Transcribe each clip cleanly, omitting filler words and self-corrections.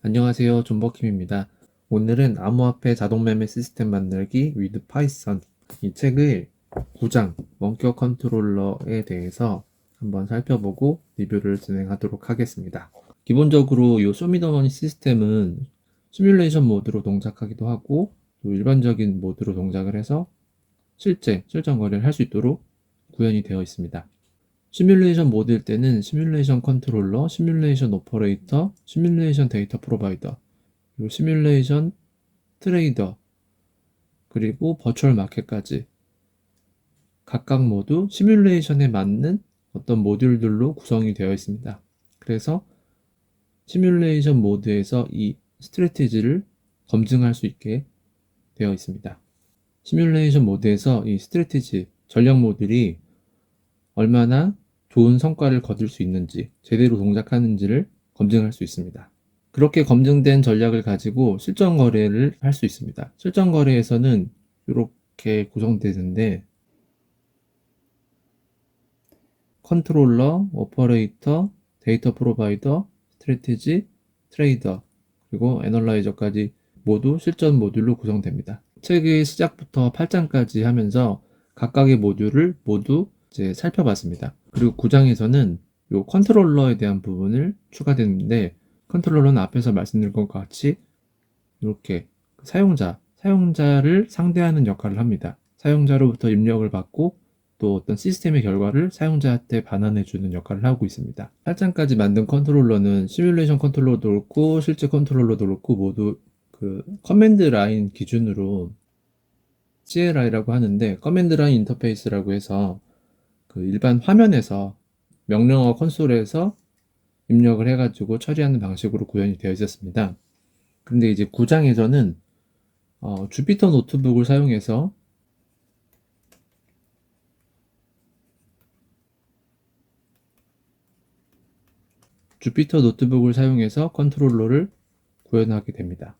안녕하세요. 존버킴입니다. 오늘은 암호화폐 자동매매 시스템 만들기 with 파이썬 이 책의 9장 원격 컨트롤러에 대해서 한번 살펴보고 리뷰를 진행하도록 하겠습니다. 기본적으로 이 쇼미더머니 시스템은 시뮬레이션 모드로 동작하기도 하고 또 일반적인 모드로 동작을 해서 실제 실전 거래를 할 수 있도록 구현이 되어 있습니다. 시뮬레이션 모드일 때는 시뮬레이션 컨트롤러, 시뮬레이션 오퍼레이터, 시뮬레이션 데이터 프로바이더, 그리고 시뮬레이션 트레이더, 그리고 버추얼 마켓까지 각각 모두 시뮬레이션에 맞는 어떤 모듈들로 구성이 되어 있습니다. 그래서 시뮬레이션 모드에서 이 스트래티지를 검증할 수 있게 되어 있습니다. 시뮬레이션 모드에서 이 스트래티지, 전략 모듈이 얼마나 좋은 성과를 거둘 수 있는지, 제대로 동작하는지를 검증할 수 있습니다. 그렇게 검증된 전략을 가지고 실전 거래를 할 수 있습니다. 실전 거래에서는 이렇게 구성되는데 컨트롤러, 오퍼레이터, 데이터 프로바이더, 스트래티지, 트레이더, 그리고 애널라이저까지 모두 실전 모듈로 구성됩니다. 책의 시작부터 8장까지 하면서 각각의 모듈을 모두 이제 살펴봤습니다. 그리고 9장에서는 이 컨트롤러에 대한 부분을 추가됐는데 컨트롤러는 앞에서 말씀드린 것과 같이 이렇게 사용자를 상대하는 역할을 합니다. 사용자로부터 입력을 받고 또 어떤 시스템의 결과를 사용자한테 반환해주는 역할을 하고 있습니다. 8장까지 만든 컨트롤러는 시뮬레이션 컨트롤러도 그렇고 실제 컨트롤러도 그렇고 모두 그 커맨드 라인 기준으로 CLI라고 하는데 커맨드 라인 인터페이스라고 해서 그 일반 화면에서 명령어 콘솔에서 입력을 해가지고 처리하는 방식으로 구현이 되어 있었습니다. 근데 이제 9장에서는 주피터 노트북을 사용해서 컨트롤러를 구현하게 됩니다.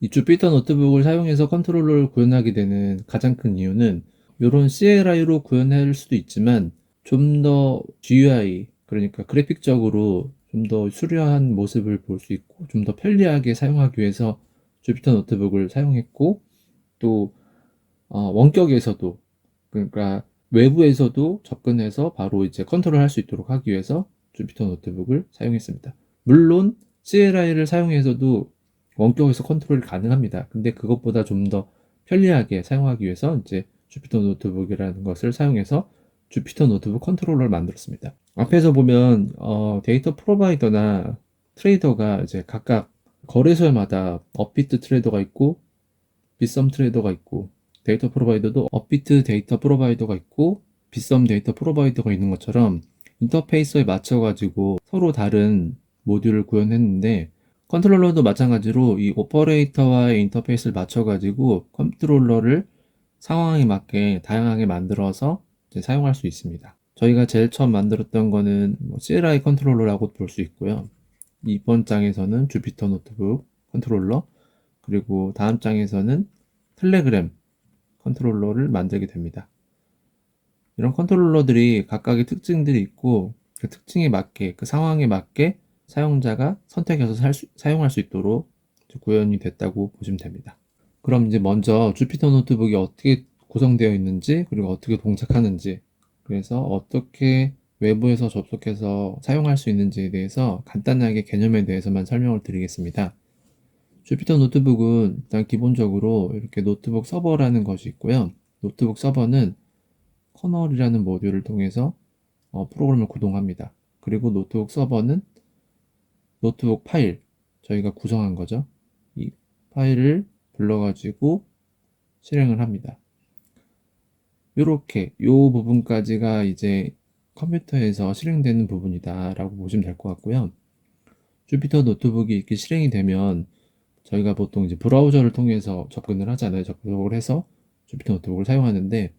이 주피터 노트북을 사용해서 컨트롤러를 구현하게 되는 가장 큰 이유는 이런 CLI로 구현할 수도 있지만 좀 더 GUI, 그러니까 그래픽적으로 좀 더 수려한 모습을 볼 수 있고 좀 더 편리하게 사용하기 위해서 주피터 노트북을 사용했고 또 원격에서도, 그러니까 외부에서도 접근해서 바로 이제 컨트롤할 수 있도록 하기 위해서 주피터 노트북을 사용했습니다. 물론 CLI를 사용해서도 원격에서 컨트롤이 가능합니다. 근데 그것보다 좀 더 편리하게 사용하기 위해서 이제 주피터 노트북이라는 것을 사용해서 주피터 노트북 컨트롤러를 만들었습니다. 앞에서 보면 데이터 프로바이더나 트레이더가 이제 각각 거래소마다 업비트 트레이더가 있고 빗썸 트레이더가 있고 데이터 프로바이더도 업비트 데이터 프로바이더가 있고 빗썸 데이터 프로바이더가 있는 것처럼 인터페이스에 맞춰가지고 서로 다른 모듈을 구현했는데 컨트롤러도 마찬가지로 이 오퍼레이터와의 인터페이스를 맞춰가지고 컨트롤러를 상황에 맞게 다양하게 만들어서 이제 사용할 수 있습니다. 저희가 제일 처음 만들었던 거는 CLI 컨트롤러라고 볼 수 있고요. 이번 장에서는 주피터 노트북 컨트롤러, 그리고 다음 장에서는 텔레그램 컨트롤러를 만들게 됩니다. 이런 컨트롤러들이 각각의 특징들이 있고 그 특징에 맞게, 그 상황에 맞게 사용자가 선택해서 사용할 수 있도록 구현이 됐다고 보시면 됩니다. 그럼 이제 먼저 주피터 노트북이 어떻게 구성되어 있는지, 그리고 어떻게 동작하는지, 그래서 어떻게 외부에서 접속해서 사용할 수 있는지에 대해서 간단하게 개념에 대해서만 설명을 드리겠습니다. 주피터 노트북은 일단 기본적으로 이렇게 노트북 서버라는 것이 있고요. 노트북 서버는 커널이라는 모듈을 통해서 프로그램을 구동합니다. 그리고 노트북 서버는 노트북 파일, 저희가 구성한 거죠. 이 파일을 불러가지고 실행을 합니다. 이렇게 요 부분까지가 이제 컴퓨터에서 실행되는 부분이다 라고 보시면 될 것 같고요. 주피터 노트북이 이렇게 실행이 되면 저희가 보통 이제 브라우저를 통해서 접근을 하잖아요. 접근을 해서 주피터 노트북을 사용하는데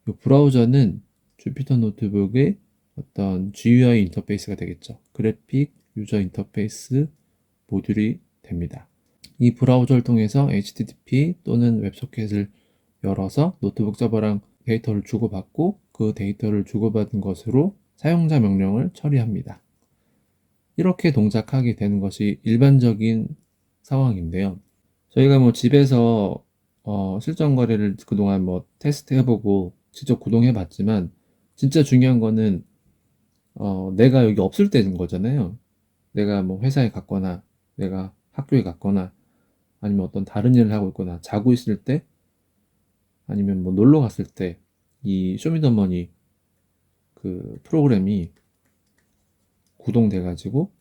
이 브라우저는 주피터 노트북의 어떤 GUI 인터페이스가 되겠죠. 그래픽 유저 인터페이스 모듈이 됩니다. 이 브라우저를 통해서 HTTP 또는 웹소켓을 열어서 노트북 서버랑 데이터를 주고받고 그 데이터를 주고받은 것으로 사용자 명령을 처리합니다. 이렇게 동작하게 되는 것이 일반적인 상황인데요. 저희가 뭐 집에서 실전 거래를 그동안 뭐 테스트 해보고 직접 구동해 봤지만 진짜 중요한 거는 내가 여기 없을 때인 거잖아요. 내가 뭐 회사에 갔거나 내가 학교에 갔거나 아니면 어떤 다른 일을 하고 있거나 자고 있을 때 아니면 뭐 놀러 갔을 때 이 쇼미더머니 그 프로그램이 구동돼 가지고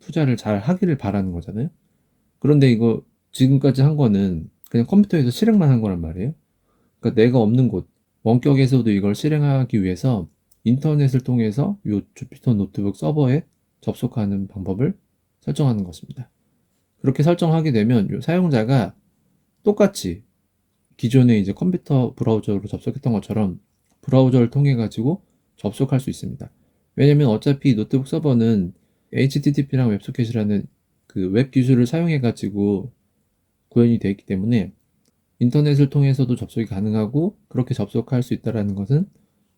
투자를 잘 하기를 바라는 거잖아요. 그런데 이거 지금까지 한 거는 그냥 컴퓨터에서 실행만 한 거란 말이에요. 그러니까 내가 없는 곳, 원격에서도 이걸 실행하기 위해서 인터넷을 통해서 이 주피터 노트북 서버에 접속하는 방법을 설정하는 것입니다. 그렇게 설정하게 되면 이 사용자가 똑같이 기존에 이제 컴퓨터 브라우저로 접속했던 것처럼 브라우저를 통해 가지고 접속할 수 있습니다. 왜냐면 어차피 노트북 서버는 HTTP랑 웹소켓이라는 그 웹 기술을 사용해 가지고 구현이 되어 있기 때문에 인터넷을 통해서도 접속이 가능하고 그렇게 접속할 수 있다는 것은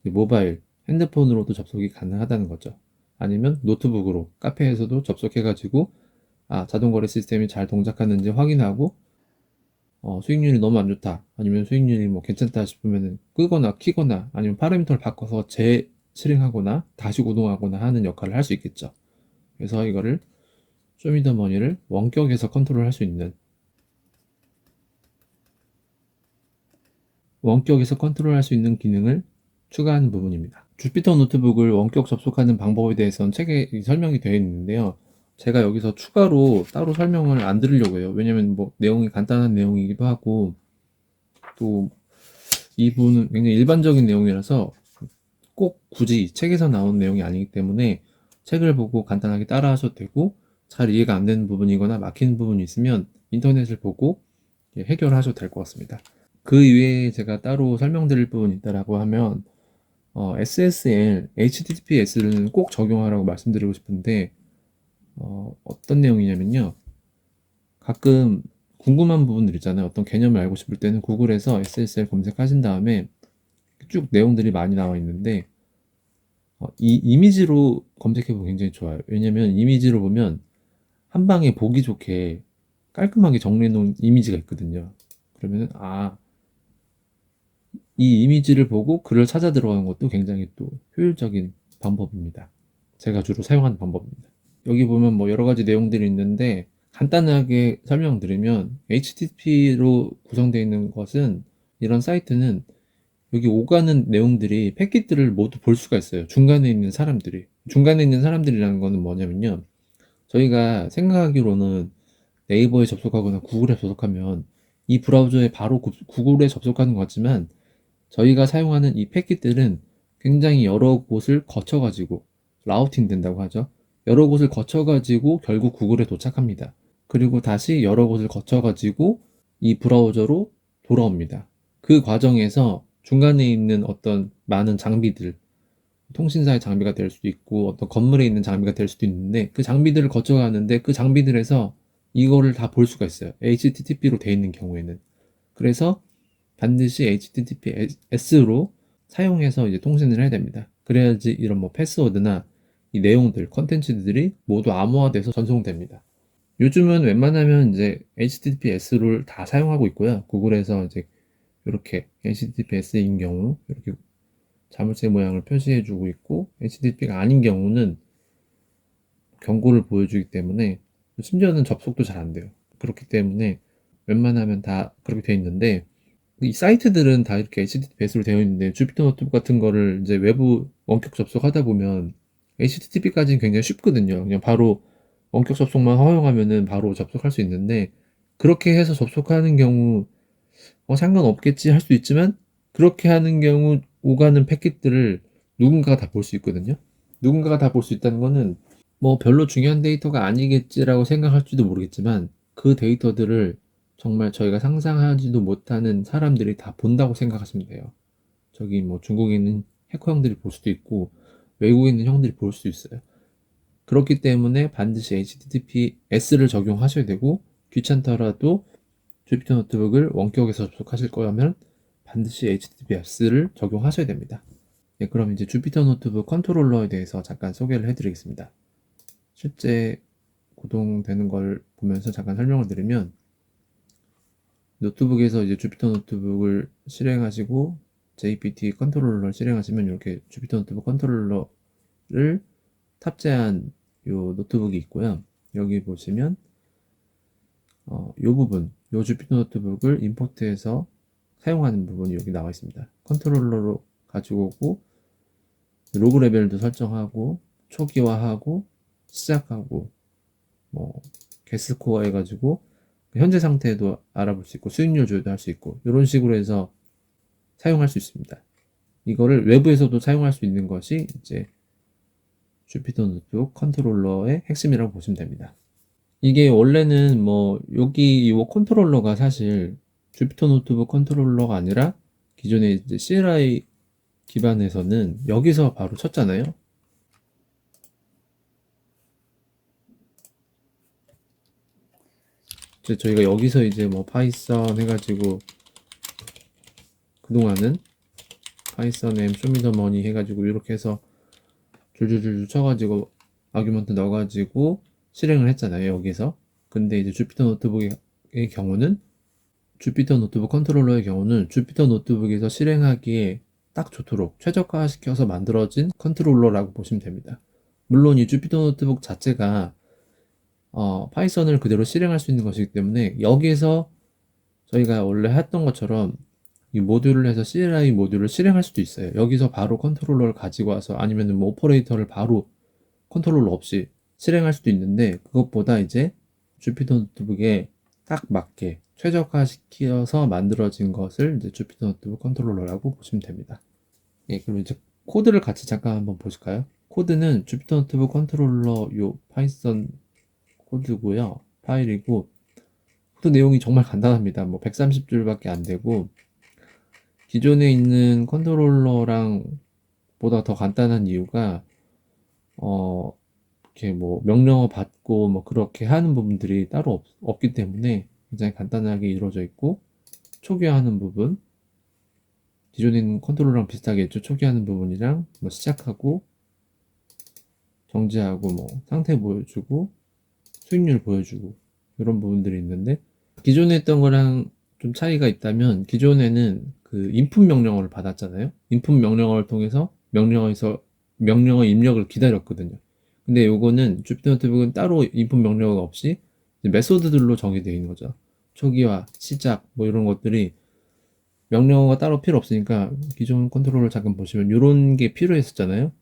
모바일, 핸드폰으로도 접속이 가능하다는 거죠. 아니면 노트북으로 카페에서도 접속해 가지고 자동거래 시스템이 잘 동작하는지 확인하고 수익률이 너무 안 좋다 아니면 수익률이 뭐 괜찮다 싶으면 끄거나 키거나 아니면 파라미터를 바꿔서 재실행하거나 다시 구동하거나 하는 역할을 할 수 있겠죠. 그래서 이거를 쇼미더머니를 원격에서 컨트롤할 수 있는 기능을 추가하는 부분입니다. 주피터 노트북을 원격 접속하는 방법에 대해서는 책에 설명이 되어 있는데요. 제가 여기서 추가로 따로 설명을 안 드리려고 해요. 왜냐면 뭐 내용이 간단한 내용이기도 하고 또 이 부분은 굉장히 일반적인 내용이라서 꼭 굳이 책에서 나온 내용이 아니기 때문에 책을 보고 간단하게 따라 하셔도 되고 잘 이해가 안 되는 부분이거나 막히는 부분이 있으면 인터넷을 보고 해결하셔도 될 것 같습니다. 그 이외에 제가 따로 설명드릴 부분이 있다라고 하면 SSL, HTTPS를 꼭 적용하라고 말씀드리고 싶은데 어떤 내용이냐면요. 가끔 궁금한 부분들 있잖아요. 어떤 개념을 알고 싶을 때는 구글에서 SSL 검색하신 다음에 쭉 내용들이 많이 나와 있는데 이 이미지로 검색해보면 굉장히 좋아요. 왜냐면 이미지로 보면 한 방에 보기 좋게 깔끔하게 정리해 놓은 이미지가 있거든요. 그러면은 이 이미지를 보고 글을 찾아 들어가는 것도 굉장히 또 효율적인 방법입니다. 제가 주로 사용하는 방법입니다. 여기 보면 뭐 여러 가지 내용들이 있는데 간단하게 설명드리면 HTTP로 구성되어 있는 것은 이런 사이트는 여기 오가는 내용들이 패킷들을 모두 볼 수가 있어요. 중간에 있는 사람들이. 중간에 있는 사람들이라는 거는 뭐냐면요. 저희가 생각하기로는 네이버에 접속하거나 구글에 접속하면 이 브라우저에 바로 구글에 접속하는 것 같지만 저희가 사용하는 이 패킷들은 굉장히 여러 곳을 거쳐가지고 라우팅 된다고 하죠. 여러 곳을 거쳐가지고 결국 구글에 도착합니다. 그리고 다시 여러 곳을 거쳐가지고 이 브라우저로 돌아옵니다. 그 과정에서 중간에 있는 어떤 많은 장비들, 통신사의 장비가 될 수도 있고 어떤 건물에 있는 장비가 될 수도 있는데 그 장비들을 거쳐가는데 그 장비들에서 이거를 다 볼 수가 있어요. HTTP로 되어 있는 경우에는. 그래서 반드시 HTTPS로 사용해서 이제 통신을 해야 됩니다. 그래야지 이런 뭐 패스워드나 이 내용들, 컨텐츠들이 모두 암호화돼서 전송됩니다. 요즘은 웬만하면 이제 HTTPS를 다 사용하고 있고요. 구글에서 이제 이렇게 HTTPS인 경우 이렇게 자물쇠 모양을 표시해주고 있고 HTTP가 아닌 경우는 경고를 보여주기 때문에 심지어는 접속도 잘 안 돼요. 그렇기 때문에 웬만하면 다 그렇게 되어 있는데 이 사이트들은 다 이렇게 HTTPS로 되어 있는데 주피터 노트북 같은 거를 이제 외부 원격 접속하다 보면 HTTP까지는 굉장히 쉽거든요. 그냥 바로 원격 접속만 허용하면은 바로 접속할 수 있는데 그렇게 해서 접속하는 경우 상관없겠지 할 수 있지만 그렇게 하는 경우 오가는 패킷들을 누군가가 다 볼 수 있거든요. 누군가가 다 볼 수 있다는 거는 뭐 별로 중요한 데이터가 아니겠지라고 생각할지도 모르겠지만 그 데이터들을 정말 저희가 상상하지도 못하는 사람들이 다 본다고 생각하시면 돼요. 저기 뭐 중국에 있는 해커 형들이 볼 수도 있고 외국에 있는 형들이 볼 수도 있어요. 그렇기 때문에 반드시 HTTPS를 적용하셔야 되고 귀찮더라도 주피터 노트북을 원격에서 접속하실 거라면 반드시 HTTPS를 적용하셔야 됩니다. 네, 그럼 이제 주피터 노트북 컨트롤러에 대해서 잠깐 소개를 해드리겠습니다. 실제 구동되는 걸 보면서 잠깐 설명을 드리면, 노트북에서 이제 주피터 노트북을 실행하시고 JPT 컨트롤러를 실행하시면 이렇게 주피터 노트북 컨트롤러를 탑재한 요 노트북이 있고요. 여기 보시면 요 부분, 요 주피터 노트북을 임포트해서 사용하는 부분이 여기 나와 있습니다. 컨트롤러로 가지고 오고 로그 레벨도 설정하고 초기화하고 시작하고 뭐 게스코어 해가지고 현재 상태도 알아볼 수 있고 수익률 조회도 할 수 있고 이런 식으로 해서 사용할 수 있습니다. 이거를 외부에서도 사용할 수 있는 것이 이제 주피터 노트북 컨트롤러의 핵심이라고 보시면 됩니다. 이게 원래는 뭐 여기 이 컨트롤러가 사실 주피터 노트북 컨트롤러가 아니라 기존의 이제 CLI 기반에서는 여기서 바로 쳤잖아요. 이제 저희가 여기서 이제 뭐 파이썬 해가지고 그동안은 파이썬 M 쇼미더머니 해가지고 이렇게 해서 줄줄줄 쳐가지고 아규먼트 넣어가지고 실행을 했잖아요, 여기서. 근데 이제 주피터 노트북의 경우는 주피터 노트북 컨트롤러의 경우는 주피터 노트북에서 실행하기에 딱 좋도록 최적화시켜서 만들어진 컨트롤러라고 보시면 됩니다. 물론 이 주피터 노트북 자체가 파이썬을 그대로 실행할 수 있는 것이기 때문에 여기에서 저희가 원래 했던 것처럼 이 모듈을 해서 CLI 모듈을 실행할 수도 있어요. 여기서 바로 컨트롤러를 가지고 와서 아니면 뭐 오퍼레이터를 바로 컨트롤러 없이 실행할 수도 있는데 그것보다 이제 주피터 노트북에 딱 맞게 최적화시켜서 만들어진 것을 이제 주피터 노트북 컨트롤러라고 보시면 됩니다. 예, 그럼 이제 코드를 같이 잠깐 한번 보실까요? 코드는 주피터 노트북 컨트롤러 요 파이썬 코드고요. 파일이고 코드 내용이 정말 간단합니다. 뭐 130줄밖에 안 되고 기존에 있는 컨트롤러랑 보다 더 간단한 이유가 이렇게 뭐 명령어 받고 뭐 그렇게 하는 부분들이 따로 없기 때문에 굉장히 간단하게 이루어져 있고 초기화하는 부분 기존에 있는 컨트롤러랑 비슷하겠죠. 초기화하는 부분이랑 뭐 시작하고 정지하고 뭐 상태 보여주고 수익률 보여주고 이런 부분들이 있는데 기존에 했던 거랑 좀 차이가 있다면 기존에는 그 인풋 명령어를 받았잖아요. 인풋 명령어를 통해서 명령어 입력을 기다렸거든요. 근데 요거는 주피터 노트북은 따로 인풋 명령어가 없이 메소드들로 정의되어 있는 거죠. 초기화, 시작 뭐 이런 것들이 명령어가 따로 필요 없으니까 기존 컨트롤러 잠깐 보시면 이런 게 필요했었잖아요.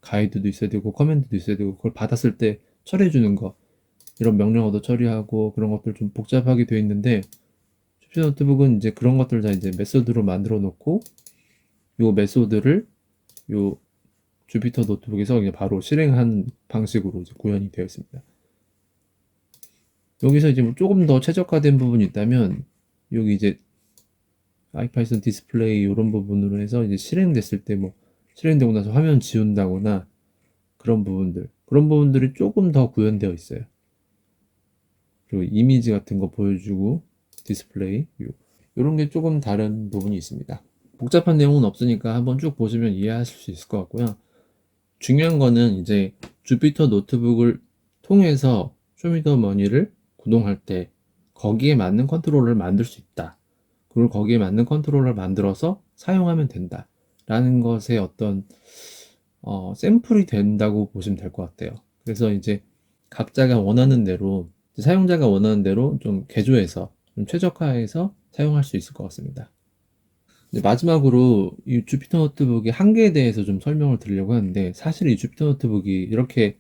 가이드도 있어야 되고 커맨드도 있어야 되고 그걸 받았을 때 처리해 주는 거 이런 명령어도 처리하고 그런 것들 좀 복잡하게 되어 있는데 주피터 노트북은 이제 그런 것들 다 이제 메소드로 만들어 놓고 요 메소드를 요 주피터 노트북에서 그냥 바로 실행한 방식으로 이제 구현이 되어 있습니다. 여기서 이제 뭐 조금 더 최적화된 부분이 있다면 여기 이제 아이파이썬 디스플레이 이런 부분으로 해서 이제 실행됐을 때 뭐 실행되고 나서 화면 지운다거나 그런 부분들이 조금 더 구현되어 있어요. 그리고 이미지 같은 거 보여주고 디스플레이 이런 게 조금 다른 부분이 있습니다. 복잡한 내용은 없으니까 한번 쭉 보시면 이해하실 수 있을 것 같고요. 중요한 거는 이제 주피터 노트북을 통해서 쇼미더머니를 구동할 때 거기에 맞는 컨트롤러를 만들 수 있다. 그리고 거기에 맞는 컨트롤러를 만들어서 사용하면 된다. 라는 것의 어떤 샘플이 된다고 보시면 될 것 같아요. 그래서 이제 각자가 원하는 대로 사용자가 원하는 대로 좀 개조해서 좀 최적화해서 사용할 수 있을 것 같습니다. 마지막으로 이 주피터 노트북의 한계에 대해서 좀 설명을 드리려고 하는데 사실 이 주피터 노트북이 이렇게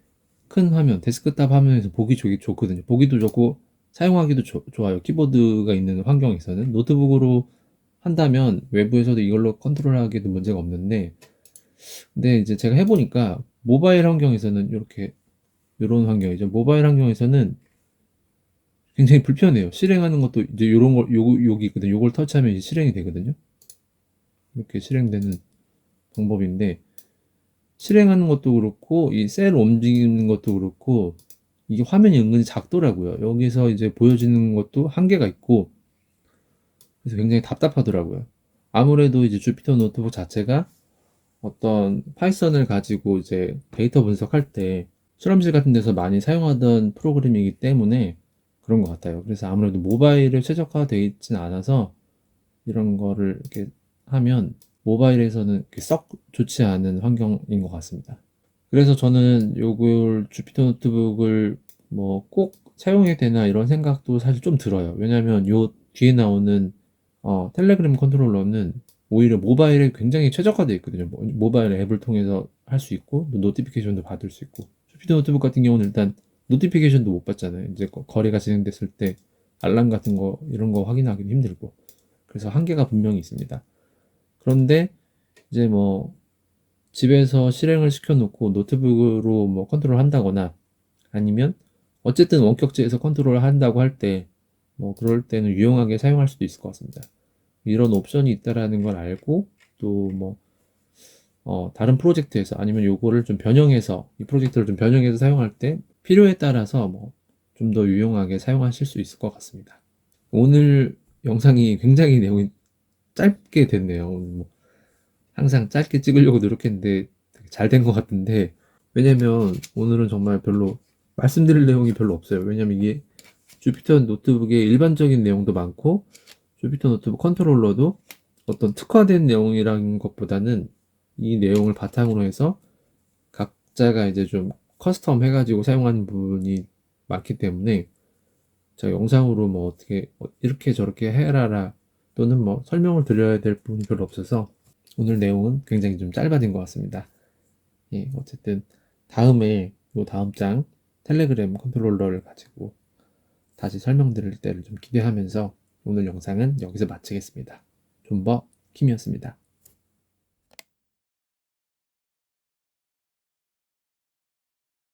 큰 화면, 데스크탑 화면에서 보기 좋거든요. 보기도 좋고 사용하기도 좋아요. 키보드가 있는 환경에서는 노트북으로 한다면 외부에서도 이걸로 컨트롤하기도 문제가 없는데 근데 이제 제가 해보니까 모바일 환경에서는 이런 환경이죠. 모바일 환경에서는 굉장히 불편해요. 실행하는 것도 이제 이런 걸 여기 있거든요. 요걸 터치하면 이제 실행이 되거든요. 이렇게 실행되는 방법인데 실행하는 것도 그렇고 이 셀 움직이는 것도 그렇고 이게 화면이 은근히 작더라고요. 여기서 이제 보여지는 것도 한계가 있고 그래서 굉장히 답답하더라고요. 아무래도 이제 주피터 노트북 자체가 어떤 파이썬을 가지고 이제 데이터 분석할 때 실험실 같은 데서 많이 사용하던 프로그램이기 때문에 그런 것 같아요. 그래서 아무래도 모바일에 최적화되어 있진 않아서 이런 거를 이렇게 하면 모바일에서는 이렇게 썩 좋지 않은 환경인 것 같습니다. 그래서 저는 요걸 주피터 노트북을 뭐 꼭 사용해야 되나 이런 생각도 사실 좀 들어요. 왜냐면 요 뒤에 나오는 텔레그램 컨트롤러는 오히려 모바일에 굉장히 최적화되어 있거든요. 모바일 앱을 통해서 할 수 있고 노티피케이션도 받을 수 있고, 주피터 노트북 같은 경우는 일단 노티피케이션도 못 받잖아요. 이제 거래가 진행됐을 때 알람 같은 거 이런 거 확인하기도 힘들고, 그래서 한계가 분명히 있습니다. 그런데 이제 뭐 집에서 실행을 시켜놓고 노트북으로 뭐 컨트롤 한다거나, 아니면 어쨌든 원격제에서 컨트롤 한다고 할 때 뭐 그럴 때는 유용하게 사용할 수도 있을 것 같습니다. 이런 옵션이 있다라는 걸 알고, 또 뭐 다른 프로젝트에서 아니면 요거를 좀 변형해서 이 프로젝트를 좀 변형해서 사용할 때 필요에 따라서 뭐 좀 더 유용하게 사용하실 수 있을 것 같습니다. 오늘 영상이 굉장히 내용이 짧게 됐네요. 뭐 항상 짧게 찍으려고 노력했는데 되게 잘 된 것 같은데, 왜냐면 오늘은 정말 별로 말씀드릴 내용이 별로 없어요. 왜냐면 이게 주피터 노트북의 일반적인 내용도 많고, 주피터 노트북 컨트롤러도 어떤 특화된 내용이라는 것보다는 이 내용을 바탕으로 해서 각자가 이제 좀 커스텀 해가지고 사용하는 부분이 많기 때문에 제가 영상으로 뭐 어떻게 이렇게 저렇게 해라라 또는 뭐 설명을 드려야 될 부분이 별로 없어서 오늘 내용은 굉장히 좀 짧아진 것 같습니다. 예, 어쨌든 다음에 요 다음 장 텔레그램 컨트롤러를 가지고 다시 설명드릴 때를 좀 기대하면서 오늘 영상은 여기서 마치겠습니다. 존버 킴이었습니다.